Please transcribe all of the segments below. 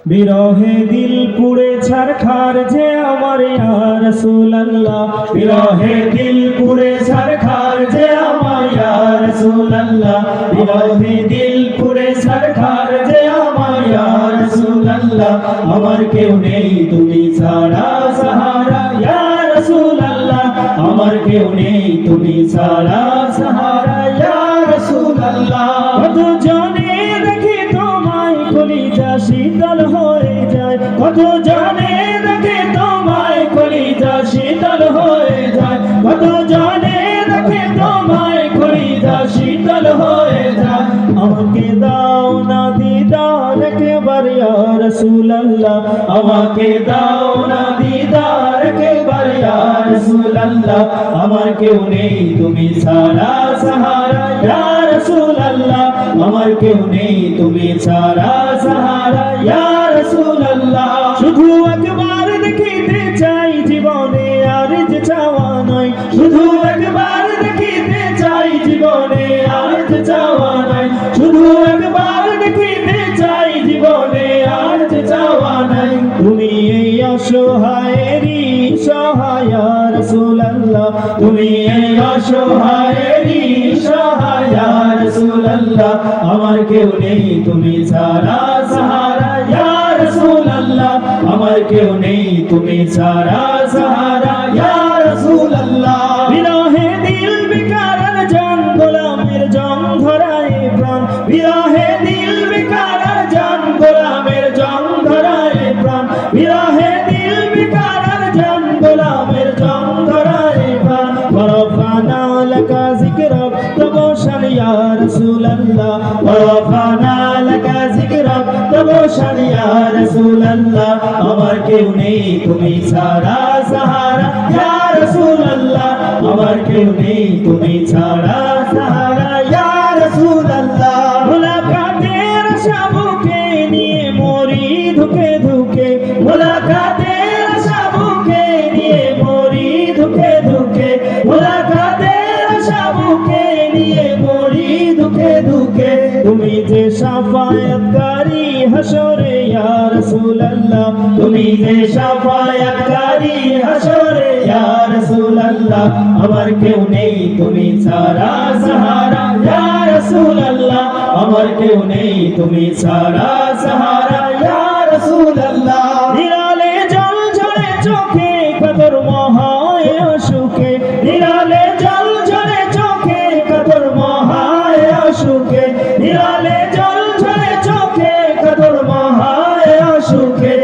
বিরহে দিল পুড়ে ছারখার যে আমার ইয়া রাসূলুল্লাহ, বিরহে দিল পুড়ে ছারখার যে আমার ইয়া রাসূলুল্লাহ, বিরহে দিল পুড়ে ছারখার যে আমার ইয়া রাসূলুল্লাহ। আমার কেউ নেই তুমি ছাড়া সাহারা ইয়া রাসূলুল্লাহ, আমার কেউ নেই তুমি ছাড়া সাহারা ইয়া রাসূলুল্লাহ। কত জনে দেখি তোমায় কলিজা শীতল হয়ে যায়, কত জনে দেখে তোমায় কলিজা শীতল হয়ে যায়, কত জনে দেখে তোমায় কলিজা শীতল হয়ে যায়। আমাকে দাও না দিদার একবার ইয়া রাসূলুল্লাহ, আমাকে দাও না দিদার একবার ইয়া রাসূলুল্লাহ। আমার কেউ নেই তুমি ছাড়া সাহারা ইয়া রাসূলুল্লাহ, আমার কেউ নেই তুমি ছাড়া সাহারা ইয়া রাসূলুল্লাহ। শুধু একবার দেখিতে চাই জীবনে আর যে চাওয়া নয়, শুধু একবার দেখিতে চাই জীবনে আর যে চাওয়া নয়, শুধু একবার দেখিতে চাই জীবনে আর যে চাওয়া নাই। তুমি এই অসহায়েরই সহায় ইয়া রাসূলুল্লাহ, তুমি এই অসহায়েরই সহায় ইয়া রাসূলুল্লাহ। আমার কেউ নেই তুমি ছাড়া সাহারা ইয়া রাসূলুল্লাহ, আমার কেউ নেই তুমি ছাড়া সাহারা ইয়া রাসূলুল্লাহ। বিরহে দিল বেকার জান গোলামের জং ধরায় প্রাণ, বিরহে দিল বেকার জান গোলামের জং ধরায় প্রাণ, বিরহে দিল বেকার জান গোলামের জং ধরায় প্রাণ। ওয়ারফানা লাকা যিকরাক তাবশান ইয়া রাসূলুল্লাহ, ওয়ারফানা লাকা যিকরাক তাবশান ইয়া রাসূলুল্লাহ। আমার কেউ নেই তুমি ছাড়া সাহারা ইয়া রাসূলুল্লাহ, আমার কেউ নেই তুমি ছাড়া সাহারা ইয়া রাসূলুল্লাহ। মুলাকাতের আশা বুকে নিয়ে মরি ধুকে ধুকে, মুলাকাতের আশা বুকে নিয়ে মরি ধুকে ধুকে, মুলাকাতের আশা বুকে নিয়ে মরি ধুকে ধুকে। তুমি যে শাফায়াতকারী হাসরে ইয়া রাসূলুল্লাহ, তুমি যে শাফায়াতকারী হাসরে ইয়া রাসূলুল্লাহ। আমার কেউ নেই তুমি ছাড়া সাহারা ইয়া রাসূলুল্লাহ, আমার কেউ নেই তুমি ছাড়া সাহারা ইয়া রাসূলুল্লাহ। নিরালে জল ঝরে চোখে কদর মহায় অসুখে, নিরালে জল ঝরে চোখে কদর মহায় অসুখে, নিরালে জল ঝরে চোখে কদর মহায় অসুখে।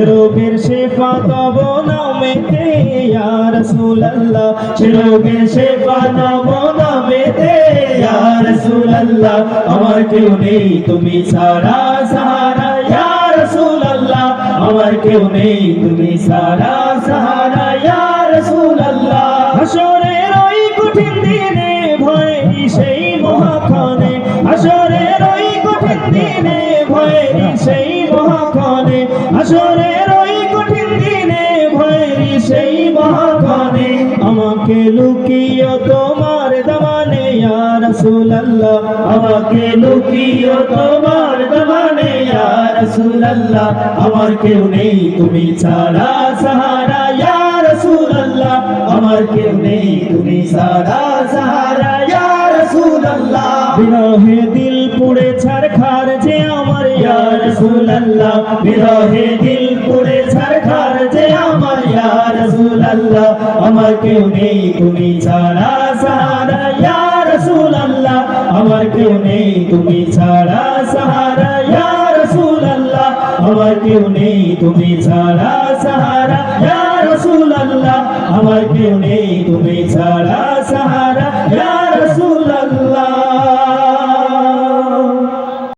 রোগের শেফা তব নামেতে ইয়া রাসূলুল্লাহ, রোগের শেফা তব নামেতে ইয়া রাসূলুল্লাহ। আমার কেউ নেই তুমি ছাড়া সাহারা ইয়া রাসূলুল্লাহ, আমার কেউ নেই তুমি ছাড়া সাহারা ইয়া রাসূলুল্লাহ। হাসরের ওই কঠিন দিনে ভয়েরই সেই মহাক্ষণে, হাসরের ওই কঠিন দিনে ভয়েরই সেই মহাক্ষণে, হাসরের ওই কঠিন দিনে ভয়েরই সেই মহাক্ষণে। আমাকে লুকিও তোমার দামানে ইয়া রাসূলুল্লাহ, আমাকে লুকিও তোমার দামানে ইয়া রাসূলুল্লাহ। আমার কেউ নেই তুমি ছাড়া সাহারা ইয়া রাসূলুল্লাহ, আমার কেউ নেই তুমি ছাড়া সাহারা ইয়া রাসূলুল্লাহ। বিরহে দিল পুড়ে ছারখার যে আমার ইয়া রাসূলুল্লাহ, বিরহে দিল পুড়ে ছারখার যে আমার ইয়া রাসূলুল্লাহ। আমার কেউ নেই তুমি ছাড়া সাহারা ইয়া রাসূলুল্লাহ, আমার কেউ নেই তুমি ছাড়া সাহারা ইয়া রাসূলুল্লাহ, আমার কেউ নেই তুমি ছাড়া সাহারা ইয়া রাসূলুল্লাহ, আমার কেউ নেই তুমি ছাড়া সাহারা ইয়া রাসূলুল্লাহ।